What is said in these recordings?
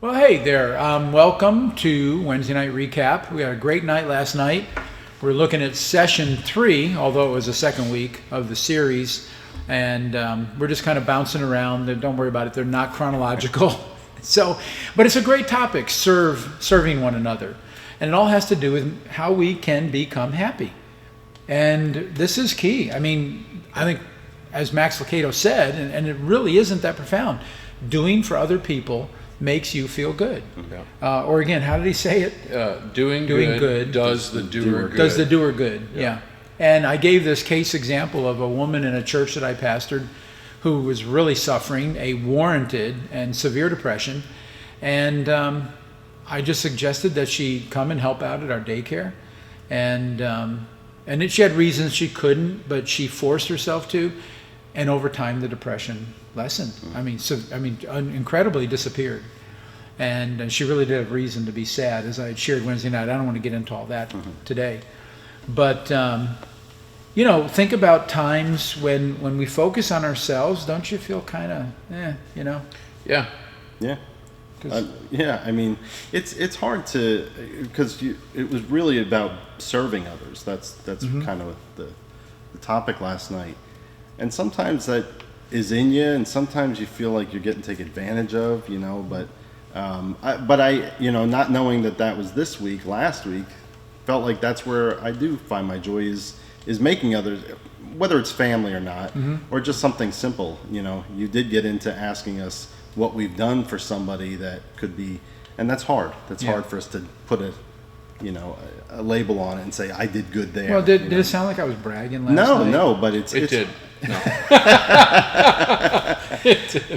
Well, hey there. Welcome to Wednesday Night Recap. We had a great night last night. We're looking at session 3, although it was the second week of the series. And we're just kind of bouncing around. Don't worry about it. They're not chronological. But it's a great topic, serving one another. And it all has to do with how we can become happy. And this is key. I mean, I think, as Max Lucado said, and it really isn't that profound, doing for other people makes you feel good. Yeah. Or again, how did he say it? Doing good does the doer good. Does the doer good, yeah. And I gave this case example of a woman in a church that I pastored who was really suffering a warranted and severe depression. And I just suggested that she come and help out at our daycare. And she had reasons she couldn't, but she forced herself to. And over time, the depression lessened. Incredibly disappeared. And she really did have reason to be sad, as I had shared Wednesday night. I don't want to get into all that today. But, think about times when we focus on ourselves. Don't you feel kind of, Yeah. Yeah. It's hard to, because it was really about serving others. That's kind of the topic last night. And sometimes that is in you, and sometimes you feel like you're getting taken advantage of, but I not knowing that was this week, last week, felt like that's where I do find my joy is making others, whether it's family or not, or just something simple. You did get into asking us what we've done for somebody that could be, and that's hard. That's hard for us to put a label on it and say I did good there. Well, did it sound like I was bragging last night? No, but it did.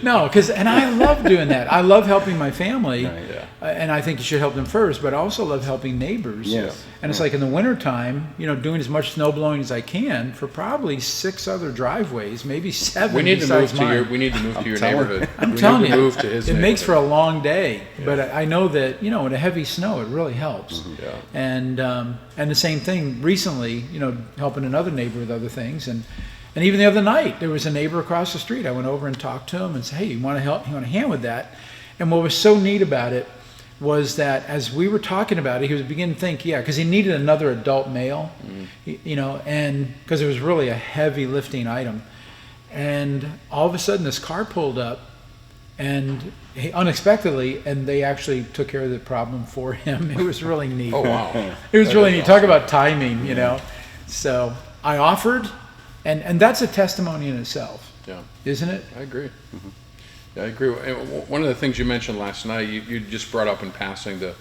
No, and I love doing that. I love helping my family, right, and I think you should help them first, but I also love helping neighbors. Yes. And it's like in the wintertime, doing as much snow blowing as I can for probably 6 other driveways, maybe 7. We need to move to your neighborhood. I'm telling you, move to his it makes for neighborhood. a long day, but I know that in a heavy snow it really helps. Yeah. And the same thing recently, helping another neighbor with other things, and even the other night, there was a neighbor across the street. I went over and talked to him and said, hey, you want to help? You want a hand with that? And what was so neat about it was that as we were talking about it, he was beginning to think, because he needed another adult male, and because it was really a heavy lifting item. And all of a sudden, this car pulled up, and unexpectedly, and they actually took care of the problem for him. It was really neat. Oh, wow. It was really neat. Talk about timing, So I offered. And that's a testimony in itself, isn't it? I agree. Yeah, I agree. One of the things you mentioned last night, you just brought up in passing the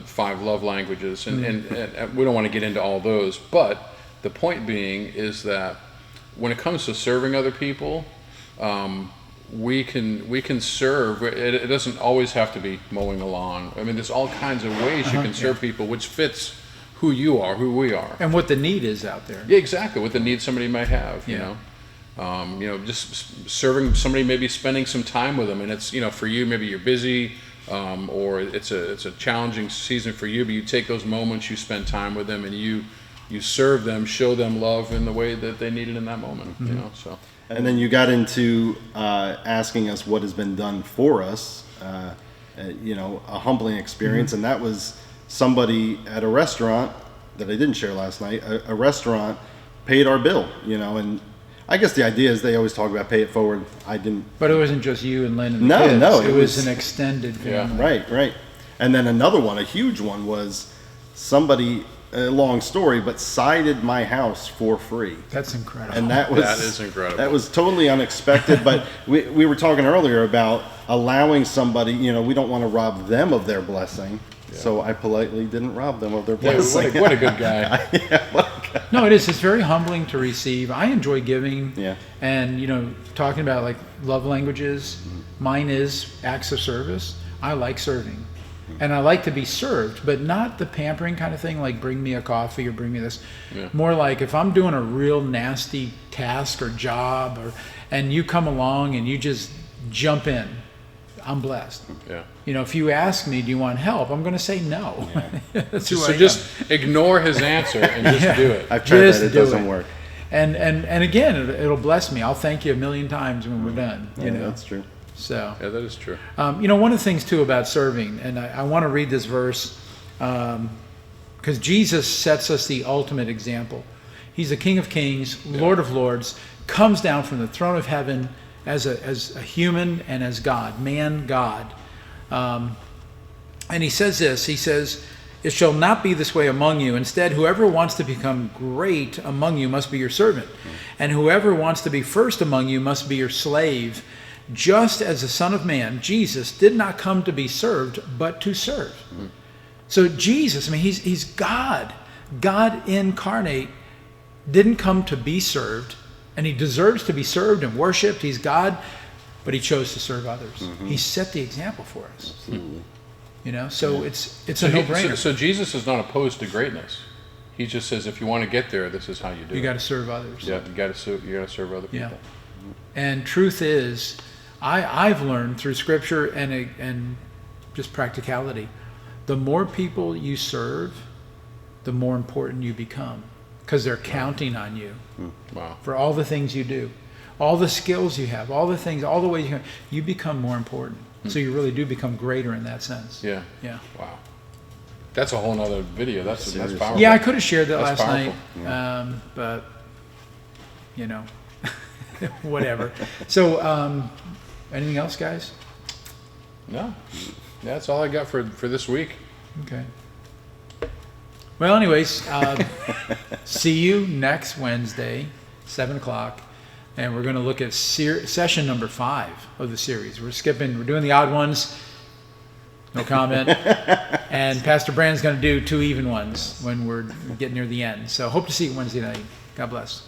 5 love languages, and we don't want to get into all those, but the point being is that when it comes to serving other people, we can serve. It doesn't always have to be mowing the lawn. I mean, there's all kinds of ways you can serve people, which fits who you are, who we are, and what the need is out there. Yeah, exactly. What the need somebody might have. Just serving somebody, maybe spending some time with them, and it's for you, maybe you're busy, or it's a challenging season for you, but you take those moments, you spend time with them, and you serve them, show them love in the way that they need it in that moment. So. And then you got into asking us what has been done for us, a humbling experience, and that was somebody at a restaurant that I didn't share last night. A restaurant paid our bill, and I guess the idea is they always talk about pay it forward. I didn't. But it wasn't just you and Lynn and the kids. No, it was an extended family. Right. And then another one, a huge one, was somebody. A long story, but sided my house for free. That's incredible. And that is incredible. That was totally unexpected. But we were talking earlier about allowing somebody. We don't want to rob them of their blessing. Yeah. So I politely didn't rob them of their blessing. What a good guy. What a guy. No, it is. It's very humbling to receive. I enjoy giving. Yeah. And talking about like love languages. Mine is acts of service. I like serving. And I like to be served, but not the pampering kind of thing, like bring me a coffee or bring me this. Yeah. More like if I'm doing a real nasty task or job, and you come along and you just jump in, I'm blessed. Yeah. If you ask me, do you want help? I'm going to say no. Yeah. So just ignore his answer and just do it. I've tried that. It doesn't work. And again, it'll bless me. I'll thank you a million times when we're done. Yeah, that's true. So, Yeah, that is true. one of the things too about serving, and I want to read this verse because Jesus sets us the ultimate example. He's the King of Kings, Lord of Lords, comes down from the throne of heaven as a human and as God, man, God. And he says this, he says, "It shall not be this way among you. Instead, whoever wants to become great among you must be your servant. And whoever wants to be first among you must be your slave. Just as the Son of Man, Jesus, did not come to be served, but to serve." So Jesus, he's God. God incarnate, didn't come to be served, and he deserves to be served and worshipped. He's God, but he chose to serve others. He set the example for us. Absolutely. So it's a no-brainer. So Jesus is not opposed to greatness. He just says, if you want to get there, this is how you do it. You got to serve others. Yeah, you got to serve other people. Yeah. And truth is, I've learned through Scripture and just practicality, the more people you serve, the more important you become, because they're counting on you Wow. for all the things you do, all the skills you have, all the things, all the ways you become more important. So you really do become greater in that sense. Yeah. Yeah. Wow. That's a whole nother video. That's Serious. powerful. Yeah, I could have shared that That's last powerful. night, but whatever. So, anything else, guys? No. That's all I got for this week. Okay. Well, anyways, see you next Wednesday, 7 o'clock, and we're going to look at session number 5 of the series. We're doing the odd ones. No comment. And Pastor Brand's going to do 2 even ones when we're getting near the end. So hope to see you Wednesday night. God bless.